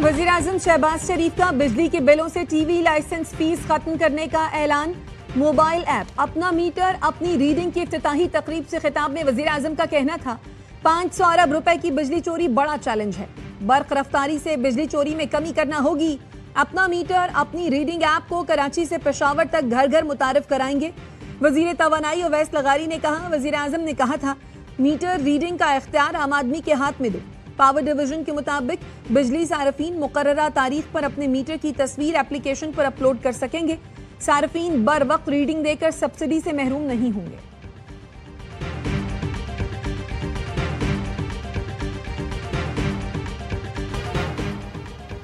वज़ीर-ए-आज़म शहबाज शरीफ का बिजली के बिलों से टीवी लाइसेंस फीस खत्म करने का ऐलान। मोबाइल ऐप अपना मीटर अपनी रीडिंग की इफ्तिताही तकरीब से खिताब में वज़ीर-ए-आज़म का कहना था 500 अरब रुपए की बिजली चोरी बड़ा चैलेंज है। बर्क रफ्तारी से बिजली चोरी में कमी करना होगी। अपना मीटर अपनी रीडिंग ऐप को कराची से पेशावर तक घर घर मुतारिफ कराएंगे। वज़ीर तवानाई अवैस लगारी ने कहा, वज़ीर-ए-आज़म ने कहा था मीटर रीडिंग का इख्तियार आम आदमी के हाथ में दो। पावर डिवीजन के मुताबिक बिजली सारफीन मुकर्ररा तारीख पर अपने मीटर की तस्वीर एप्लीकेशन पर अपलोड कर सकेंगे। सारफीन बर वक्त रीडिंग देकर सब्सिडी से महरूम नहीं होंगे।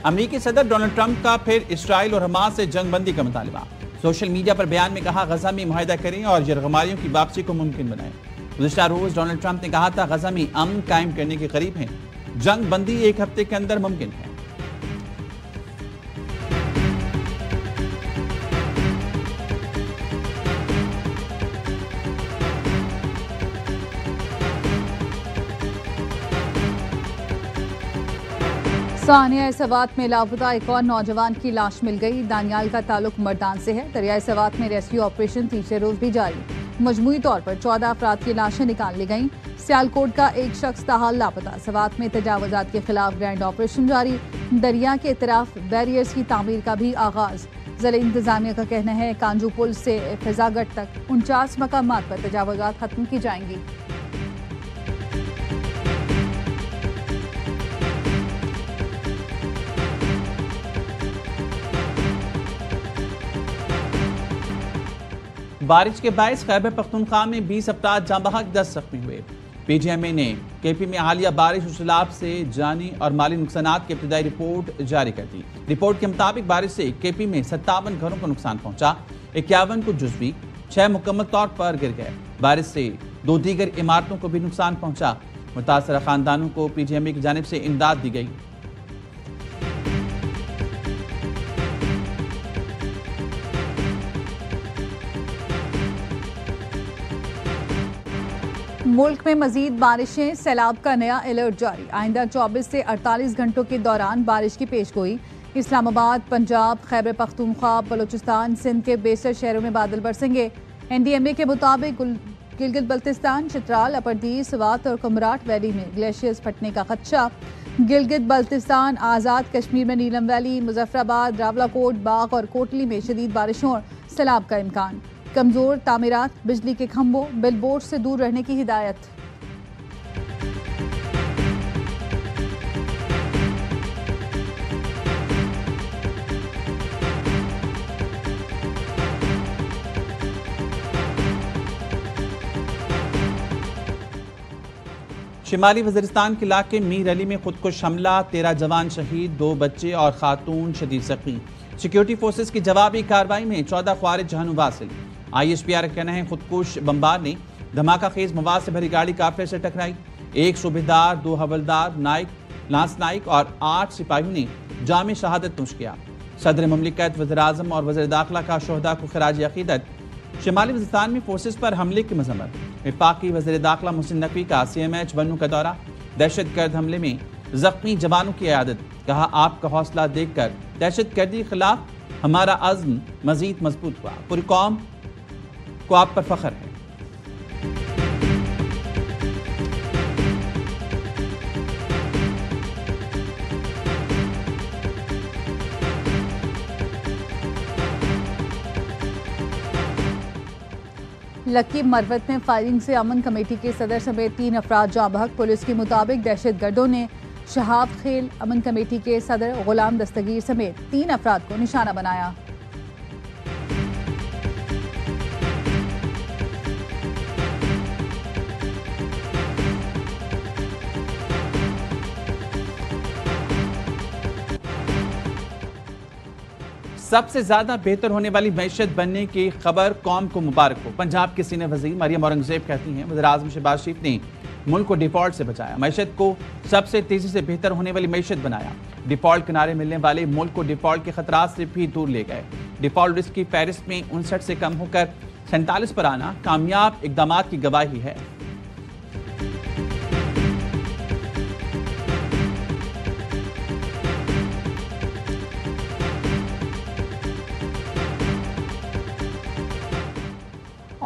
अमेरिकी सदर डोनाल्ड ट्रंप का फिर इसराइल और हमास से जंग बंदी का मुतालबा। सोशल मीडिया पर बयान में कहा, गजा में मुआहदा करें और यरगमारियों की वापसी को मुमकिन बनाएं। गुज़िश्ता रोज डोनाल्ड ट्रंप ने कहा था, गजा में अमन कायम करने के करीब हैं, जंग बंदी एक हफ्ते के अंदर मुमकिन है। सानिया सवात में लापता एक और नौजवान की लाश मिल गई। दानियाल का ताल्लुक मर्दान से है। दरियाए सवात में रेस्क्यू ऑपरेशन तीसरे रोज भी जारी। मजमूई तौर पर 14 अफराद की लाशें निकाल ली गईं। सियालकोट का एक शख्स ताहाल लापता। सवात में तजावुजात के खिलाफ ग्रैंड ऑपरेशन जारी। दरिया के इतराफ बैरियर्स की तामीर का भी आगाज। ज़िला इंतजामिया का कहना है कांजू पुल से फिजागढ़ तक 49 मकामात पर तजावुजात खत्म की जाएंगी। बारिश के बायस खैबर पख्तूनख्वा में 20 अफराद जाँ बहक 10 जख्मी हुए। पीजीएमए ने केपी में हालिया बारिश और सैलाब से जानी और माली नुकसानात की इब्तदाई रिपोर्ट जारी कर दी। रिपोर्ट के मुताबिक बारिश से केपी में 57 घरों को नुकसान पहुंचा, 51 को जुज़वी, 6 मुकम्मल तौर पर गिर गए। बारिश से 2 दीगर इमारतों को भी नुकसान पहुंचा। मुतासरा खानदानों को पीजीएमए की जानिब से इमदाद दी गई। मुल्क में मजीद बारिशें, सैलाब का नया अलर्ट जारी। आइंदा 24 से 48 घंटों के दौरान बारिश की पेशगोई। इस्लामाबाद, पंजाब, खैबर पख्तूनख्वा, बलूचिस्तान, सिंध के बेशतर शहरों में बादल बरसेंगे। एनडीएमए के मुताबिक गिलगित बल्तिस्तान, चित्राल, अपरदीर, स्वात और कुमराट वैली में ग्लेशियर्स फटने का खदशा। गिलगित बल्तिस्तान, आज़ाद कश्मीर में नीलम वैली, मुजफ्फराबाद, रावलाकोट, बाग और कोटली में शदीद बारिशों और सैलाब का इम्कान। कमजोर तामीरात, बिजली के खंभों, बिलबोर्ड से दूर रहने की हिदायत। शिमाली वज़ीरिस्तान के इलाके मीर अली में खुदकुश हमला, 13 जवान शहीद, 2 बच्चे और खातून शदीद ज़ख्मी। सिक्योरिटी फोर्सेस की जवाबी कार्रवाई में 14 ख्वारिज जहां हासिल। ISPR का कहना है खुदकुश बमबार ने धमाका खेज मवाद से भरी गाड़ी काफिले से टकराई। 1 सूबेदार, 2 हवलदार, लांस नाइक और 8 सिपाहियों ने जामे शहादत नोश किया। सदर मुमलिकत, वज़ीर-ए-आज़म और वज़ीर दाखिला का शोहदा को खराज अकीदत। शिमाली वज़ीरिस्तान में फोर्सेस पर हमले की मजम्मत। वफाकी वज़ीर दाखिला मोहसिन नकवी का CMH बन्नू का दौरा। दहशतगर्द हमले में जख्मी जवानों की इयादत। कहा, आपका हौसला देखकर दहशतगर्दी के खिलाफ हमारा अज़्म मजीद मजबूत हुआ। पूरी कौम को आप पर फख्र है। लकी मरवत में फायरिंग से अमन कमेटी के सदर समेत 3 अफराद जाँ बहक। पुलिस के मुताबिक दहशतगर्दों ने शहाब खेल अमन कमेटी के सदर गुलाम दस्तगीर समेत 3 अफराद को निशाना बनाया। सबसे ज्यादा बेहतर होने वाली मैशत बनने की खबर कौम को मुबारक हो। पंजाब के सीनियर वजीर मरियम औरंगजेब कहती हैं, वज़ीर-ए-आज़म शहबाज शरीफ ने मुल्क को डिफॉल्ट से बचाया, मैशत को सबसे तेजी से बेहतर होने वाली मैशत बनाया। डिफॉल्ट किनारे मिलने वाले मुल्क को डिफॉल्ट के खतरात से भी दूर ले गए। डिफॉल्ट रिस्क की फहरिस्त में 59 से कम होकर 47 पर आना कामयाब इकदाम की गवाही है।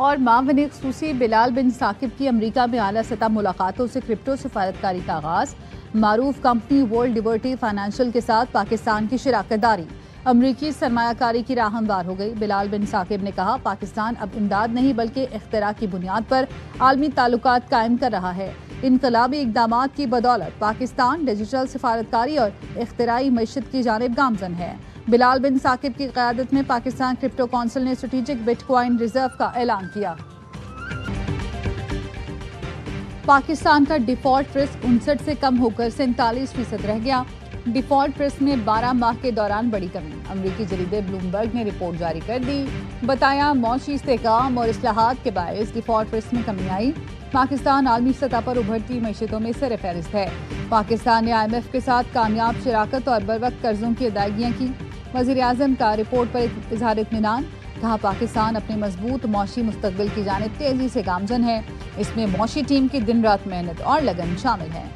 और मावन ख़ुसूसी बिलाल बिन साकिब की अमरीका में आला सतह मुलाकातों से क्रिप्टो सफारतकारी का आगाज़। मारूफ कंपनी वर्ल्ड लिबर्टी फाइनेंशियल के साथ पाकिस्तान की शराकतदारी अमरीकी सरमायाकारी की राह हमवार हो गई। बिलाल बिन साकिब ने कहा, पाकिस्तान अब इमदाद नहीं बल्कि इख्तिरा की बुनियाद पर आलमी ताल्लुकात कायम कर रहा है। इनकलाबी इक़दामात की बदौलत पाकिस्तान डिजिटल सफारतकारी और इख्तिराई मईशत की जानिब गामजन है। बिलाल बिन साकिब की क़यादत में पाकिस्तान क्रिप्टो काउंसिल ने स्ट्रेटेजिक बिटकॉइन रिजर्व का ऐलान किया। पाकिस्तान का डिफॉल्ट रिस्क 59 से कम होकर 47% रह गया। डिफॉल्ट रिस्क में 12 माह के दौरान बड़ी कमी। अमरीकी जरीदे ब्लूमबर्ग ने रिपोर्ट जारी कर दी। बताया, मौशी इस्तेहकाम और इस्लाहात के बायस डिफॉल्ट रिस्क में कमी आई। पाकिस्तान आलमी सतह पर उभरती मईशतों में सर फहरिस्त है। पाकिस्तान ने IMF के साथ कामयाब शराकत और बरवक्त कर्जों की अदायगियाँ की। वज़ीर आज़म का रिपोर्ट पर इज़हार इत्मीनान। कहा, पाकिस्तान अपने मजबूत मौशी मुस्तकबिल की जानिब तेजी से गामजन है। इसमें मौशी टीम की दिन रात मेहनत और लगन शामिल है।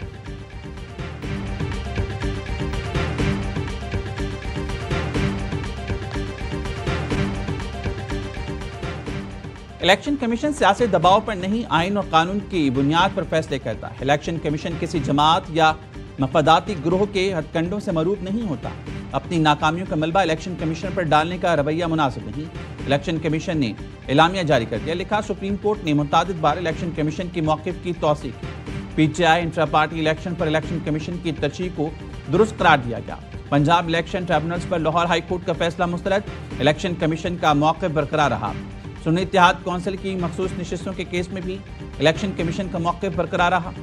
इलेक्शन कमीशन सियासी दबाव पर नहीं, आइन और कानून की बुनियाद पर फैसले करता है। इलेक्शन कमीशन किसी जमात या मफादाती ग्रोह के हथकंडों से मरूब नहीं होता। अपनी नाकामियों का मलबा इलेक्शन कमीशन पर डालने का रवैया मुनासिब नहीं। इलेक्शन कमीशन ने एलामिया जारी कर दिया। लिखा, सुप्रीम कोर्ट ने मुतादिद बार इलेक्शन कमीशन की मौक़िफ़ की तौसीक़ की। PTI इंट्रा पार्टी इलेक्शन पर इलेक्शन कमीशन की तरजीह को दुरुस्त करार दिया गया। पंजाब इलेक्शन ट्रिब्यूनल्स पर लाहौर हाई कोर्ट का फैसला मुस्तरद। इलेक्शन कमीशन का मौक़िफ़ बरकरार रहा। सुन्नी इत्तेहाद कौंसिल की मखसूस नशिस्तों के केस में भी इलेक्शन कमीशन का मौक़िफ़ बरकरार रहा।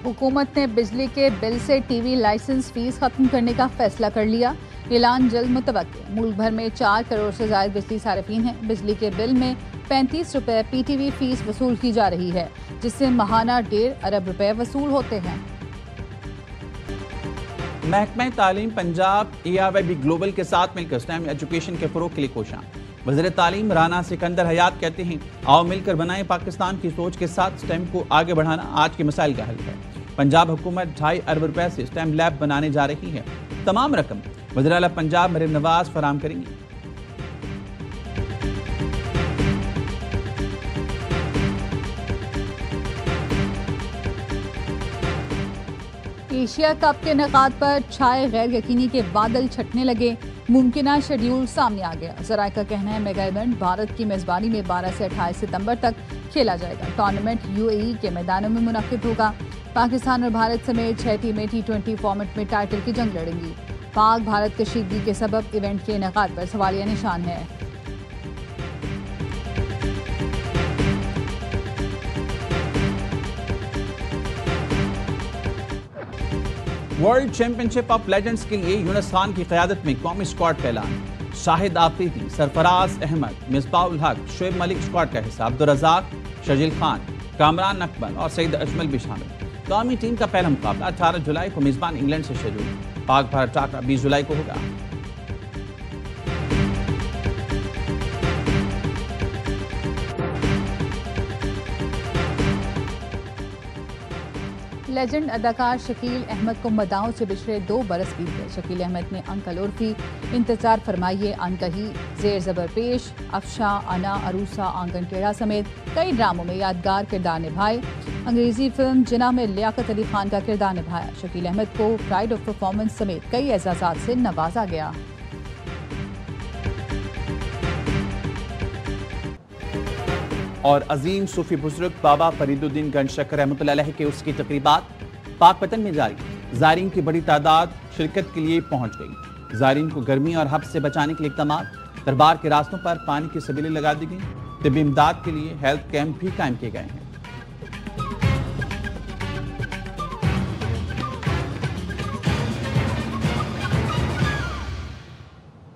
हुकूमत ने बिजली के बिल से TV लाइसेंस फीस खत्म करने का फैसला कर लिया। ऐलान जल्द मुतवक्किल। मुल्क भर में 4 करोड़ से ज्यादा बिजली सारिफीन हैं। बिजली के बिल में 35 रुपए PTV फीस वसूल की जा रही है, जिससे माहाना 1.5 अरब रुपए वसूल होते हैं। महकमा तालीम पंजाब ARYB ग्लोबल के साथ मिलकर स्टेम एजुकेशन के फरोग के लिए कोशां। वज़ीर तालीम राना सिकंदर हयात कहते हैं, आओ मिलकर बनाएं पाकिस्तान की सोच के साथ स्टेम को आगे बढ़ाना आज के मसाइल का हल है। पंजाब हुकूमत 2.5 अरब रुपए से स्टेम लैब बनाने जा रही है। तमाम रकम वज़ीर आला पंजाब मरीम नवाज फराम करेंगी। एशिया कप के इनेकाद पर छाए गैर यकीनी के बादल छटने लगे। मुमकिना शेड्यूल सामने आ गया। ज़राए का कहना है, मेगा इवेंट भारत की मेज़बानी में 12 से 28 सितंबर तक खेला जाएगा। टूर्नामेंट UAE के मैदानों में मुनक्किद होगा। पाकिस्तान और भारत समेत 6 टीमें T20 फॉर्मेट में टाइटल की जंग लड़ेंगी। पाक भारत कशीदगी के सबब इवेंट के इनेकाद पर सवालिया निशान है। वर्ल्ड चैंपियनशिप ऑफ लेजेंड्स के लिए यूनुस खान की क़यादत में कौमी स्क्वाड का ऐलान। शाहिद आफरीदी, सरफराज अहमद, मिसबाहुल हक, शुएब मलिक स्क्वाड का हिस्सा। अब्दुल रज़ाक, शजील खान, कामरान अकबर और सईद अजमल भी शामिल। कौमी टीम का पहला मुकाबला 18 जुलाई को मेज़बान इंग्लैंड से शेड्यूल। पाक भारत टाकरा 20 जुलाई को होगा। लेजेंड अदाकार शकील अहमद को मदाओं से बिछड़े 2 बरस बीत गए। शकील अहमद ने अंकल उर्फी, इंतजार फरमाइए, अनकही, जेर ज़बर पेश, अफशा, अना, अरूसा, आंगन टेढ़ा समेत कई ड्रामों में यादगार किरदार निभाए। अंग्रेजी फिल्म जिना में लियाकत अली खान का किरदार निभाया। शकील अहमद को प्राइड ऑफ परफॉर्मेंस समेत कई एजाज़ात से नवाजा गया। और अजीम सूफी बुजुर्ग बाबा फरीदुद्दीन गंज शक्कर रहमतुल्लाह अलैह के उसकी तकरीबात पाकपतन में जारी। ज़ायरीन की बड़ी तादाद शिरकत के लिए पहुंच गई। ज़ायरीन को गर्मी और हब्स से बचाने के लिए इक़दाम। दरबार के रास्तों पर पानी की सबीलें लगा दी गई। तिब्बी इमदाद के लिए हेल्थ कैंप भी कायम किए गए हैं।